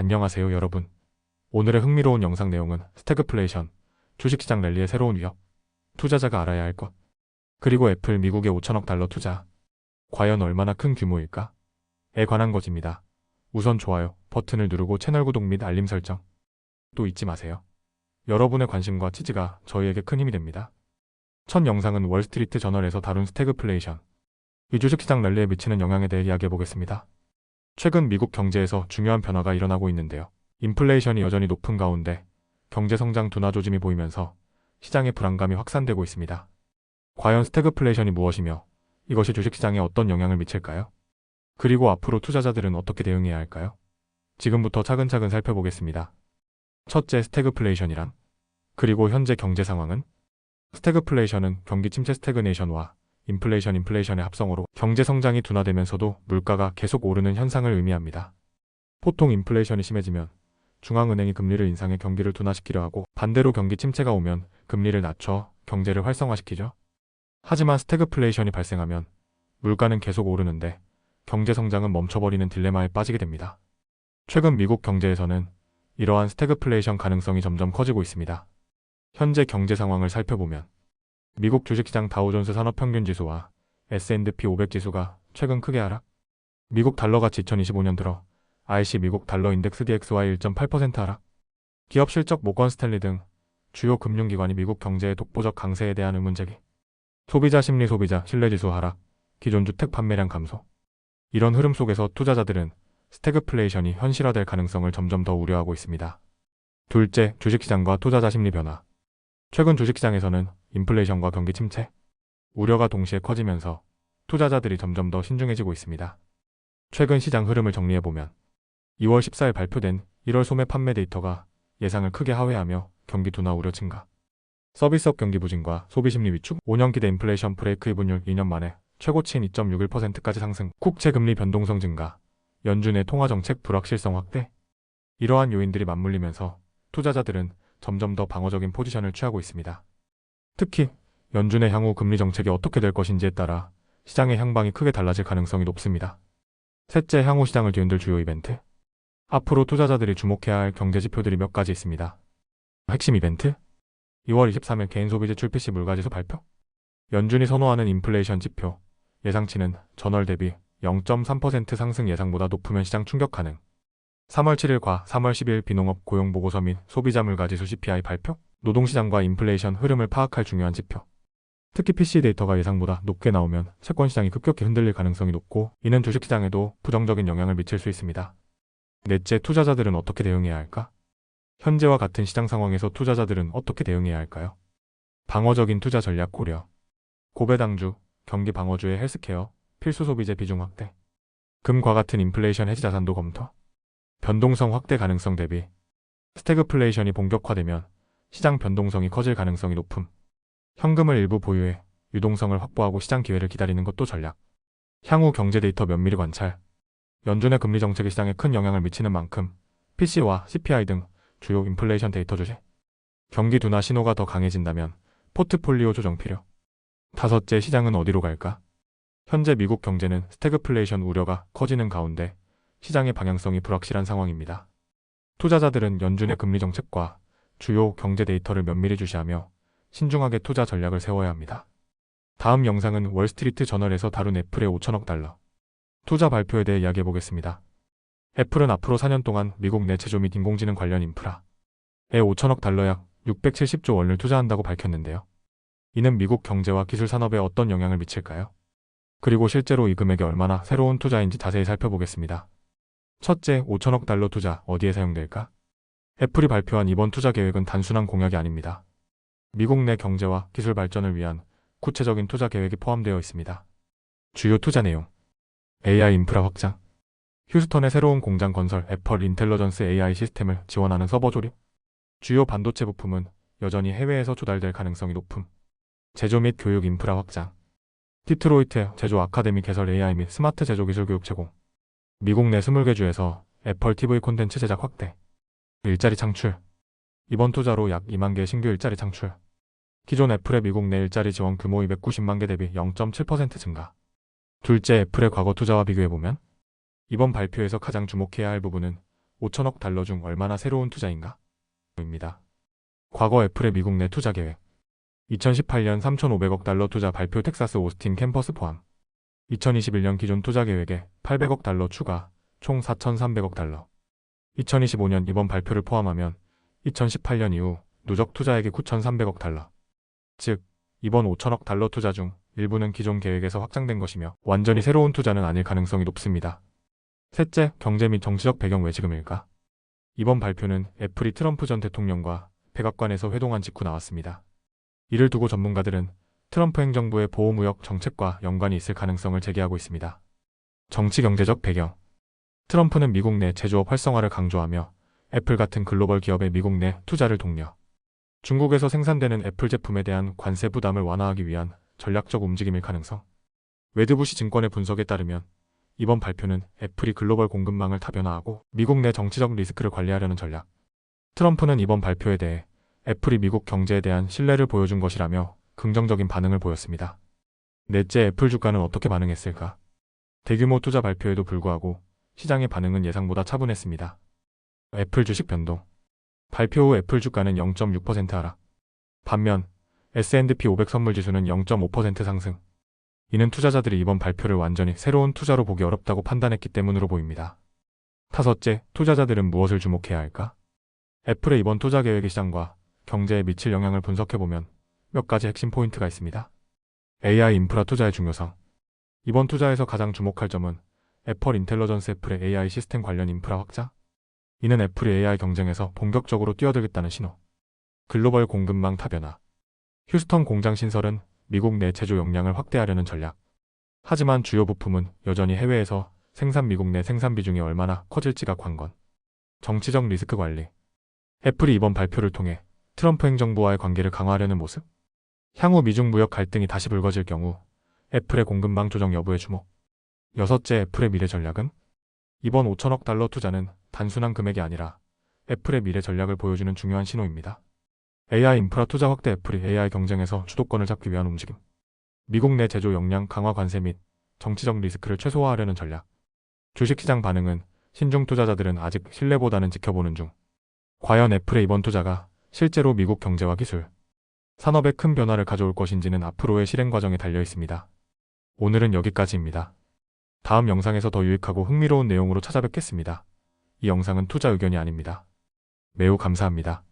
안녕하세요 여러분. 오늘의 흥미로운 영상 내용은 스태그플레이션, 주식시장 랠리의 새로운 위협, 투자자가 알아야 할 것, 그리고 애플 미국의 5천억 달러 투자, 과연 얼마나 큰 규모일까? 에 관한 것입니다. 우선 좋아요 버튼을 누르고 채널 구독 및 알림 설정 또 잊지 마세요. 여러분의 관심과 지지가 저희에게 큰 힘이 됩니다. 첫 영상은 월스트리트 저널에서 다룬 스태그플레이션, 이 주식시장 랠리에 미치는 영향에 대해 이야기해보겠습니다. 최근 미국 경제에서 중요한 변화가 일어나고 있는데요. 인플레이션이 여전히 높은 가운데 경제성장 둔화 조짐이 보이면서 시장의 불안감이 확산되고 있습니다. 과연 스태그플레이션이 무엇이며 이것이 주식시장에 어떤 영향을 미칠까요? 그리고 앞으로 투자자들은 어떻게 대응해야 할까요? 지금부터 차근차근 살펴보겠습니다. 첫째, 스태그플레이션이란? 그리고 현재 경제 상황은? 스태그플레이션은 경기 침체 스태그네이션과 인플레이션의 합성어로 경제 성장이 둔화되면서도 물가가 계속 오르는 현상을 의미합니다. 보통 인플레이션이 심해지면 중앙은행이 금리를 인상해 경기를 둔화시키려 하고, 반대로 경기 침체가 오면 금리를 낮춰 경제를 활성화시키죠. 하지만 스태그플레이션이 발생하면 물가는 계속 오르는데 경제 성장은 멈춰버리는 딜레마에 빠지게 됩니다. 최근 미국 경제에서는 이러한 스태그플레이션 가능성이 점점 커지고 있습니다. 현재 경제 상황을 살펴보면 미국 주식시장 다우존스 산업평균지수와 S&P 500 지수가 최근 크게 하락, 미국 달러 가치 2025년 들어 IC 미국 달러 인덱스 DXY 1.8% 하락, 기업 실적 모건 스탠리 등 주요 금융기관이 미국 경제의 독보적 강세에 대한 의문 제기, 소비자 심리 소비자 신뢰지수 하락, 기존 주택 판매량 감소. 이런 흐름 속에서 투자자들은 스태그플레이션이 현실화될 가능성을 점점 더 우려하고 있습니다. 둘째, 주식시장과 투자자 심리 변화. 최근 주식시장에서는 인플레이션과 경기 침체, 우려가 동시에 커지면서 투자자들이 점점 더 신중해지고 있습니다. 최근 시장 흐름을 정리해보면 2월 14일 발표된 1월 소매 판매 데이터가 예상을 크게 하회하며 경기 둔화 우려 증가, 서비스업 경기 부진과 소비심리 위축, 5년 기대 인플레이션 브레이크 이븐율 2년 만에 최고치인 2.61%까지 상승, 국채 금리 변동성 증가, 연준의 통화정책 불확실성 확대. 이러한 요인들이 맞물리면서 투자자들은 점점 더 방어적인 포지션을 취하고 있습니다. 특히 연준의 향후 금리 정책이 어떻게 될 것인지에 따라 시장의 향방이 크게 달라질 가능성이 높습니다. 셋째, 향후 시장을 뒤흔들 주요 이벤트. 앞으로 투자자들이 주목해야 할 경제 지표들이 몇 가지 있습니다. 핵심 이벤트? 2월 23일 개인소비지출 PC 물가지수 발표, 연준이 선호하는 인플레이션 지표, 예상치는 전월 대비 0.3% 상승 예상보다 높으면 시장 충격 가능. 3월 7일과 3월 12일 비농업 고용보고서 및 소비자 물가지수 CPI 발표, 노동시장과 인플레이션 흐름을 파악할 중요한 지표. 특히 PC 데이터가 예상보다 높게 나오면 채권시장이 급격히 흔들릴 가능성이 높고, 이는 주식시장에도 부정적인 영향을 미칠 수 있습니다. 넷째, 투자자들은 어떻게 대응해야 할까? 현재와 같은 시장 상황에서 투자자들은 어떻게 대응해야 할까요? 방어적인 투자 전략 고려, 고배당주, 경기 방어주의 헬스케어, 필수 소비재 비중 확대, 금과 같은 인플레이션 해지 자산도 검토, 변동성 확대 가능성 대비, 스태그플레이션이 본격화되면 시장 변동성이 커질 가능성이 높음, 현금을 일부 보유해 유동성을 확보하고 시장 기회를 기다리는 것도 전략, 향후 경제 데이터 면밀히 관찰, 연준의 금리 정책이 시장에 큰 영향을 미치는 만큼 PC와 CPI 등 주요 인플레이션 데이터 주시, 경기 둔화 신호가 더 강해진다면 포트폴리오 조정 필요. 다섯째, 시장은 어디로 갈까? 현재 미국 경제는 스태그플레이션 우려가 커지는 가운데 시장의 방향성이 불확실한 상황입니다. 투자자들은 연준의 금리 정책과 주요 경제 데이터를 면밀히 주시하며 신중하게 투자 전략을 세워야 합니다. 다음 영상은 월스트리트 저널에서 다룬 애플의 5천억 달러 투자 발표에 대해 이야기해보겠습니다. 애플은 앞으로 4년 동안 미국 내 제조 및 인공지능 관련 인프라에 5천억 달러 약 670조 원을 투자한다고 밝혔는데요. 이는 미국 경제와 기술 산업에 어떤 영향을 미칠까요? 그리고 실제로 이 금액이 얼마나 새로운 투자인지 자세히 살펴보겠습니다. 첫째, 5천억 달러 투자 어디에 사용될까? 애플이 발표한 이번 투자 계획은 단순한 공약이 아닙니다. 미국 내 경제와 기술 발전을 위한 구체적인 투자 계획이 포함되어 있습니다. 주요 투자 내용: AI 인프라 확장, 휴스턴의 새로운 공장 건설, 애플 인텔리전스 AI 시스템을 지원하는 서버 조립, 주요 반도체 부품은 여전히 해외에서 조달될 가능성이 높음, 제조 및 교육 인프라 확장, 디트로이트 제조 아카데미 개설 AI 및 스마트 제조 기술 교육 제공, 미국 내 20개 주에서 애플 TV 콘텐츠 제작 확대, 일자리 창출, 이번 투자로 약 2만 개의 신규 일자리 창출, 기존 애플의 미국 내 일자리 지원 규모 290만 개 대비 0.7% 증가. 둘째, 애플의 과거 투자와 비교해보면 이번 발표에서 가장 주목해야 할 부분은 5천억 달러 중 얼마나 새로운 투자인가? 입니다. 과거 애플의 미국 내 투자 계획. 2018년 3,500억 달러 투자 발표 텍사스 오스틴 캠퍼스 포함. 2021년 기존 투자 계획에 800억 달러 추가, 총 4,300억 달러. 2025년 이번 발표를 포함하면 2018년 이후 누적 투자액이 9,300억 달러. 즉, 이번 5천억 달러 투자 중 일부는 기존 계획에서 확장된 것이며 완전히 새로운 투자는 아닐 가능성이 높습니다. 셋째, 경제 및 정치적 배경 왜 지금일까? 이번 발표는 애플이 트럼프 전 대통령과 백악관에서 회동한 직후 나왔습니다. 이를 두고 전문가들은 트럼프 행정부의 보호무역 정책과 연관이 있을 가능성을 제기하고 있습니다. 정치 경제적 배경. 트럼프는 미국 내 제조업 활성화를 강조하며 애플 같은 글로벌 기업의 미국 내 투자를 독려. 중국에서 생산되는 애플 제품에 대한 관세 부담을 완화하기 위한 전략적 움직임일 가능성. 웨드부시 증권의 분석에 따르면 이번 발표는 애플이 글로벌 공급망을 다변화하고 미국 내 정치적 리스크를 관리하려는 전략. 트럼프는 이번 발표에 대해 애플이 미국 경제에 대한 신뢰를 보여준 것이라며 긍정적인 반응을 보였습니다. 넷째, 애플 주가는 어떻게 반응했을까? 대규모 투자 발표에도 불구하고 시장의 반응은 예상보다 차분했습니다. 애플 주식 변동. 발표 후 애플 주가는 0.6% 하락. 반면 S&P 500 선물 지수는 0.5% 상승. 이는 투자자들이 이번 발표를 완전히 새로운 투자로 보기 어렵다고 판단했기 때문으로 보입니다. 다섯째, 투자자들은 무엇을 주목해야 할까? 애플의 이번 투자 계획이 시장과 경제에 미칠 영향을 분석해보면 몇 가지 핵심 포인트가 있습니다. AI 인프라 투자의 중요성. 이번 투자에서 가장 주목할 점은 애플 인텔리전스 애플의 AI 시스템 관련 인프라 확장. 이는 애플이 AI 경쟁에서 본격적으로 뛰어들겠다는 신호. 글로벌 공급망 타변화. 휴스턴 공장 신설은 미국 내 제조 역량을 확대하려는 전략. 하지만 주요 부품은 여전히 해외에서 생산 미국 내 생산 비중이 얼마나 커질지가 관건. 정치적 리스크 관리. 애플이 이번 발표를 통해 트럼프 행정부와의 관계를 강화하려는 모습. 향후 미중 무역 갈등이 다시 불거질 경우 애플의 공급망 조정 여부에 주목. 여섯째, 애플의 미래 전략은? 이번 5천억 달러 투자는 단순한 금액이 아니라 애플의 미래 전략을 보여주는 중요한 신호입니다. AI 인프라 투자 확대. 애플이 AI 경쟁에서 주도권을 잡기 위한 움직임. 미국 내 제조 역량 강화 관세 및 정치적 리스크를 최소화하려는 전략. 주식시장 반응은 신중 투자자들은 아직 신뢰보다는 지켜보는 중. 과연 애플의 이번 투자가 실제로 미국 경제와 기술, 산업에 큰 변화를 가져올 것인지는 앞으로의 실행 과정에 달려 있습니다. 오늘은 여기까지입니다. 다음 영상에서 더 유익하고 흥미로운 내용으로 찾아뵙겠습니다. 이 영상은 투자 의견이 아닙니다. 매우 감사합니다.